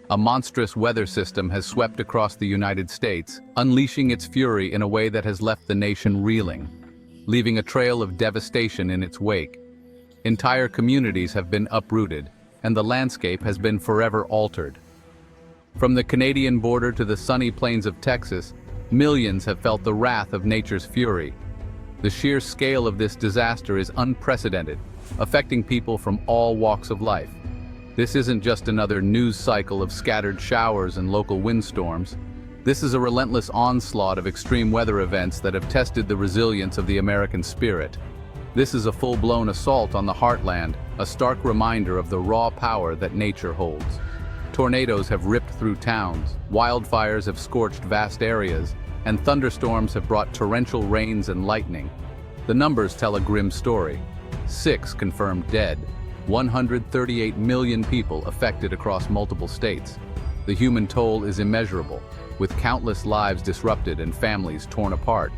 A monstrous weather system has swept across the United States, unleashing its fury in a way that has left the nation reeling, leaving a trail of devastation in its wake. Entire communities have been uprooted, and the landscape has been forever altered. From the Canadian border to the sunny plains of Texas, millions have felt the wrath of nature's fury. The sheer scale of this disaster is unprecedented, affecting people from all walks of life. This isn't just another news cycle of scattered showers and local windstorms. This is a relentless onslaught of extreme weather events that have tested the resilience of the American spirit. This is a full-blown assault on the heartland, a stark reminder of the raw power that nature holds. Tornadoes have ripped through towns, wildfires have scorched vast areas, and thunderstorms have brought torrential rains and lightning. The numbers tell a grim story. 6 confirmed dead, 138 million people affected across multiple states. The human toll is immeasurable, with countless lives disrupted and families torn apart.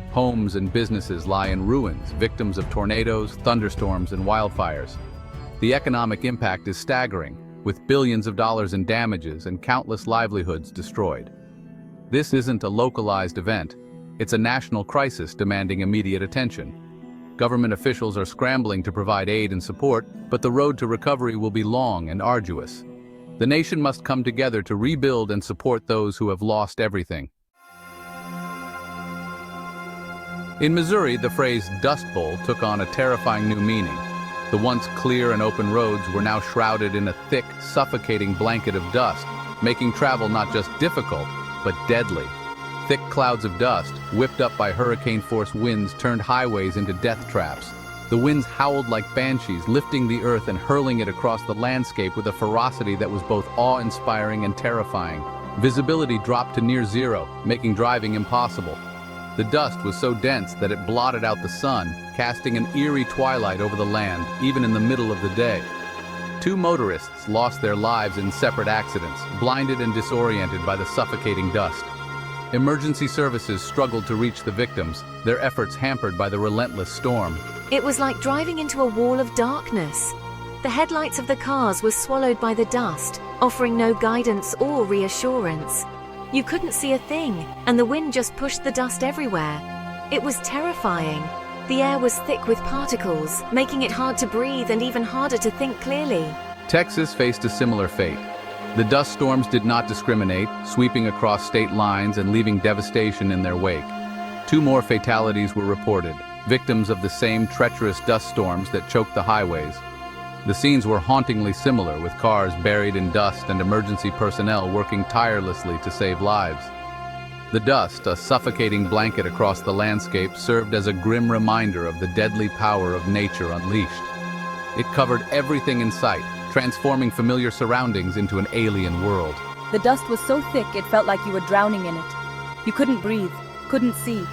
Homes and businesses lie in ruins, victims of tornadoes, thunderstorms, and wildfires. The economic impact is staggering, with billions of dollars in damages and countless livelihoods destroyed. This isn't a localized event, it's a national crisis demanding immediate attention. Government officials are scrambling to provide aid and support, but the road to recovery will be long and arduous. The nation must come together to rebuild and support those who have lost everything. In Missouri, the phrase Dust Bowl took on a terrifying new meaning. The once clear and open roads were now shrouded in a thick, suffocating blanket of dust, making travel not just difficult, but deadly. Thick clouds of dust, whipped up by hurricane-force winds, turned highways into death traps. The winds howled like banshees, lifting the earth and hurling it across the landscape with a ferocity that was both awe-inspiring and terrifying. Visibility dropped to near zero, making driving impossible. The dust was so dense that it blotted out the sun, casting an eerie twilight over the land, even in the middle of the day. 2 motorists lost their lives in separate accidents, blinded and disoriented by the suffocating dust. Emergency services struggled to reach the victims, their efforts hampered by the relentless storm. It was like driving into a wall of darkness. The headlights of the cars were swallowed by the dust, offering no guidance or reassurance. You couldn't see a thing, and the wind just pushed the dust everywhere. It was terrifying. The air was thick with particles, making it hard to breathe and even harder to think clearly. Texas faced a similar fate. The dust storms did not discriminate, sweeping across state lines and leaving devastation in their wake. 2 more fatalities were reported, victims of the same treacherous dust storms that choked the highways. The scenes were hauntingly similar, with cars buried in dust and emergency personnel working tirelessly to save lives. The dust, a suffocating blanket across the landscape, served as a grim reminder of the deadly power of nature unleashed. It covered everything in sight, transforming familiar surroundings into an alien world. The dust was so thick it felt like you were drowning in it. You couldn't breathe, couldn't see.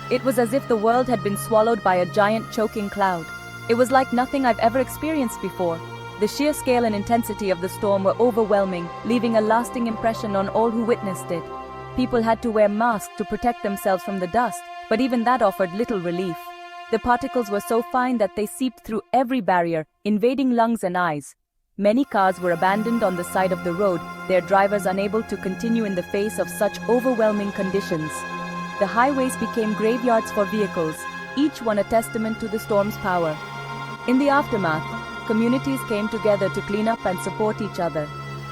It was as if the world had been swallowed by a giant choking cloud. It was like nothing I've ever experienced before. The sheer scale and intensity of the storm were overwhelming, leaving a lasting impression on all who witnessed it. People had to wear masks to protect themselves from the dust, but even that offered little relief. The particles were so fine that they seeped through every barrier, invading lungs and eyes. Many cars were abandoned on the side of the road, their drivers unable to continue in the face of such overwhelming conditions. The highways became graveyards for vehicles, each one a testament to the storm's power. In the aftermath, communities came together to clean up and support each other.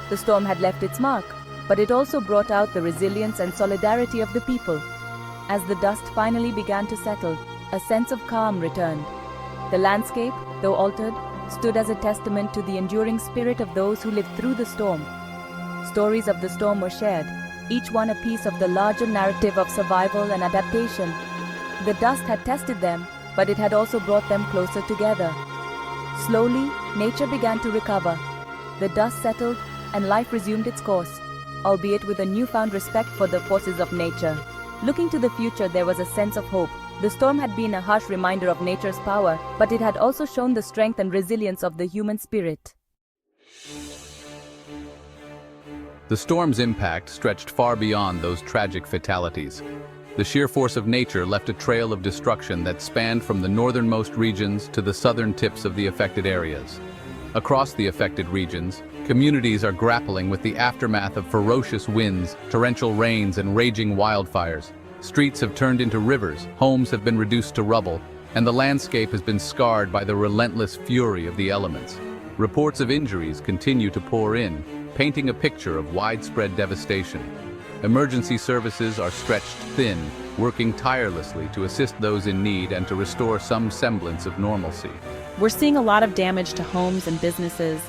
The storm had left its mark, but it also brought out the resilience and solidarity of the people. As the dust finally began to settle, a sense of calm returned. The landscape, though altered, stood as a testament to the enduring spirit of those who lived through the storm. Stories of the storm were shared, each one a piece of the larger narrative of survival and adaptation. The dust had tested them, but it had also brought them closer together. Slowly, nature began to recover. The dust settled, and life resumed its course, albeit with a newfound respect for the forces of nature. Looking to the future, there was a sense of hope. The storm had been a harsh reminder of nature's power, but it had also shown the strength and resilience of the human spirit. The storm's impact stretched far beyond those tragic fatalities. The sheer force of nature left a trail of destruction that spanned from the northernmost regions to the southern tips of the affected areas. Across the affected regions, communities are grappling with the aftermath of ferocious winds, torrential rains, and raging wildfires. Streets have turned into rivers, homes have been reduced to rubble, and the landscape has been scarred by the relentless fury of the elements. Reports of injuries continue to pour in, painting a picture of widespread devastation. Emergency services are stretched thin, working tirelessly to assist those in need and to restore some semblance of normalcy. We're seeing a lot of damage to homes and businesses.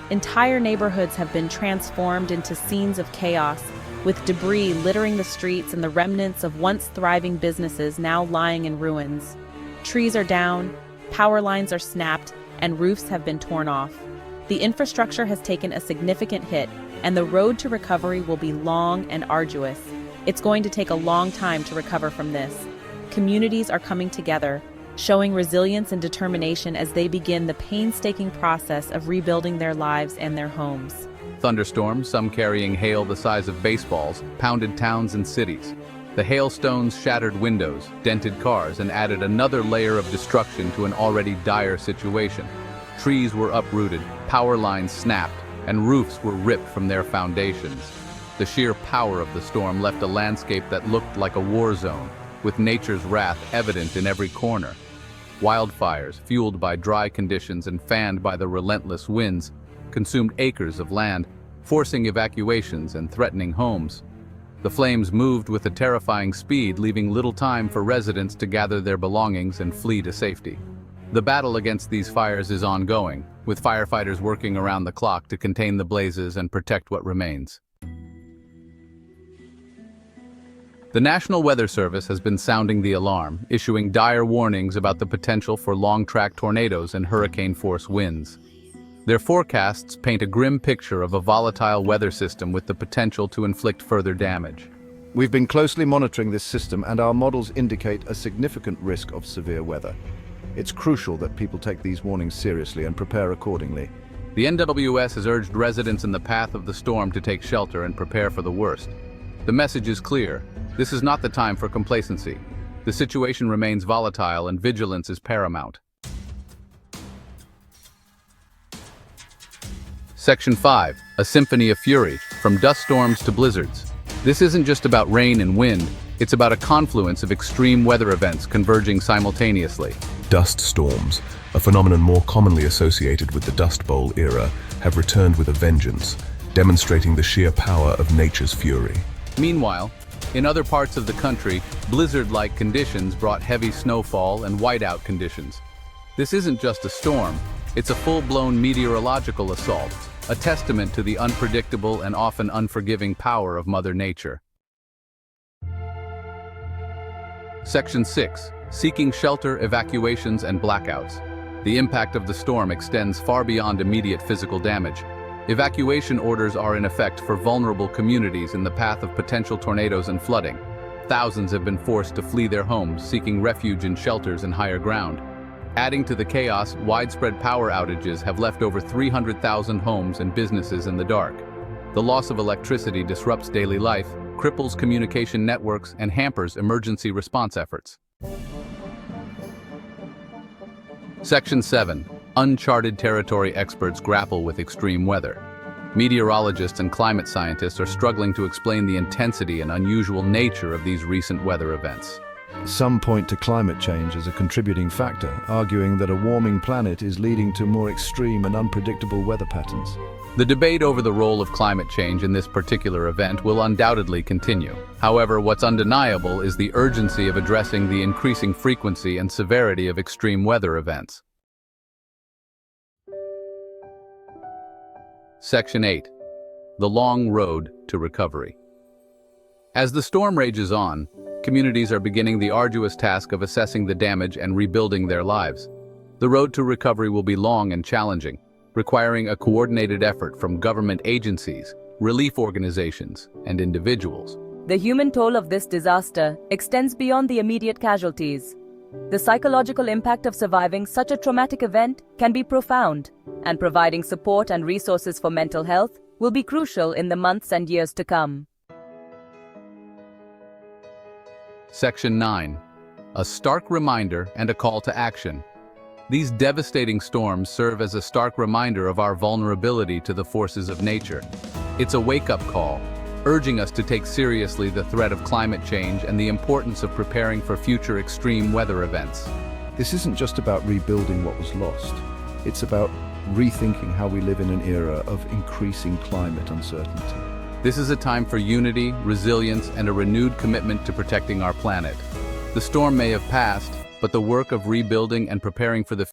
Entire neighborhoods have been transformed into scenes of chaos, with debris littering the streets and the remnants of once thriving businesses now lying in ruins. Trees are down, power lines are snapped, and roofs have been torn off. The infrastructure has taken a significant hit, and the road to recovery will be long and arduous. It's going to take a long time to recover from this. Communities are coming together, showing resilience and determination as they begin the painstaking process of rebuilding their lives and their homes. Thunderstorms, some carrying hail the size of baseballs, pounded towns and cities. The hailstones shattered windows, dented cars, and added another layer of destruction to an already dire situation. Trees were uprooted, power lines snapped, and roofs were ripped from their foundations. The sheer power of the storm left a landscape that looked like a war zone, with nature's wrath evident in every corner. Wildfires, fueled by dry conditions and fanned by the relentless winds, consumed acres of land, forcing evacuations and threatening homes. The flames moved with a terrifying speed, leaving little time for residents to gather their belongings and flee to safety. The battle against these fires is ongoing, with firefighters working around the clock to contain the blazes and protect what remains. The National Weather Service has been sounding the alarm, issuing dire warnings about the potential for long-track tornadoes and hurricane-force winds. Their forecasts paint a grim picture of a volatile weather system with the potential to inflict further damage. We've been closely monitoring this system, and our models indicate a significant risk of severe weather. It's crucial that people take these warnings seriously and prepare accordingly. The NWS has urged residents in the path of the storm to take shelter and prepare for the worst. The message is clear. This is not the time for complacency. The situation remains volatile and vigilance is paramount. Section 5. A Symphony of Fury, from dust storms to blizzards. This isn't just about rain and wind, it's about a confluence of extreme weather events converging simultaneously. Dust storms, a phenomenon more commonly associated with the Dust Bowl era, have returned with a vengeance, demonstrating the sheer power of nature's fury. Meanwhile, in other parts of the country, blizzard-like conditions brought heavy snowfall and whiteout conditions. This isn't just a storm, it's a full-blown meteorological assault, a testament to the unpredictable and often unforgiving power of Mother Nature. Section 6. Seeking shelter, evacuations, and blackouts. The impact of the storm extends far beyond immediate physical damage. Evacuation orders are in effect for vulnerable communities in the path of potential tornadoes and flooding. Thousands have been forced to flee their homes, seeking refuge in shelters and higher ground. Adding to the chaos, widespread power outages have left over 300,000 homes and businesses in the dark. The loss of electricity disrupts daily life, cripples communication networks, and hampers emergency response efforts. Section 7. Uncharted territory experts grapple with extreme weather. Meteorologists and climate scientists are struggling to explain the intensity and unusual nature of these recent weather events. Some point to climate change as a contributing factor, arguing that a warming planet is leading to more extreme and unpredictable weather patterns. The debate over the role of climate change in this particular event will undoubtedly continue. However, what's undeniable is the urgency of addressing the increasing frequency and severity of extreme weather events. Section 8. The Long Road to Recovery. As the storm rages on, communities are beginning the arduous task of assessing the damage and rebuilding their lives. The road to recovery will be long and challenging, requiring a coordinated effort from government agencies, relief organizations, and individuals. The human toll of this disaster extends beyond the immediate casualties. The psychological impact of surviving such a traumatic event can be profound, and providing support and resources for mental health will be crucial in the months and years to come. Section 9. A stark reminder and a call to action. These devastating storms serve as a stark reminder of our vulnerability to the forces of nature. It's a wake-up call, urging us to take seriously the threat of climate change and the importance of preparing for future extreme weather events. This isn't just about rebuilding what was lost. It's about rethinking how we live in an era of increasing climate uncertainty. This is a time for unity, resilience, and a renewed commitment to protecting our planet. The storm may have passed, but the work of rebuilding and preparing for the